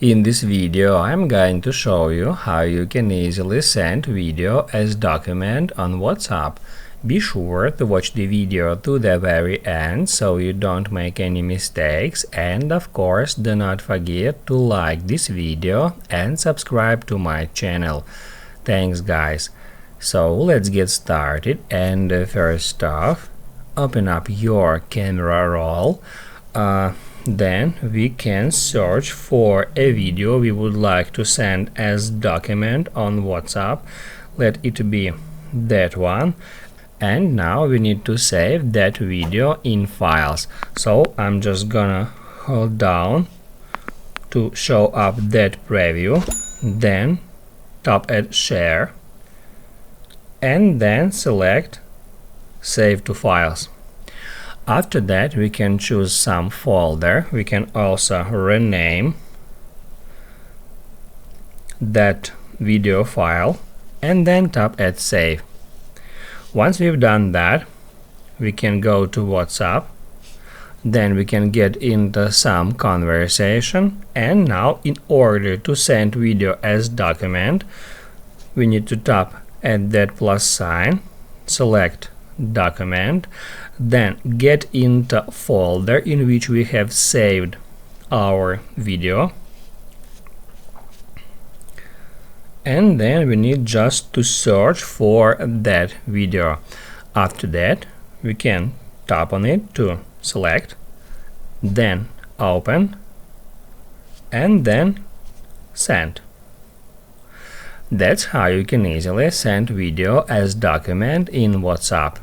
In this video, I'm going to show you how you can easily send video as document on WhatsApp. Be sure to watch the video to the very end so you don't make any mistakes, and of course do not forget to like this video and subscribe to my channel. Thanks guys. So let's get started, and first off, open up your camera roll. Then we can search for a video we would like to send as document on WhatsApp. Let it be that one, and now we need to save that video in files. So I'm just gonna hold down to show up that preview, then tap at share, and then select save to files. After that, we can choose some folder. We can also rename that video file and then tap at save. Once we've done that, we can go to WhatsApp. Then we can get into some conversation, and now in order to send video as document, we need to tap at that plus sign, select document, then get into folder in which we have saved our video, and then we need just to search for that video. After that, we can tap on it to select, then open, and then send. That's how you can easily send video as document in WhatsApp.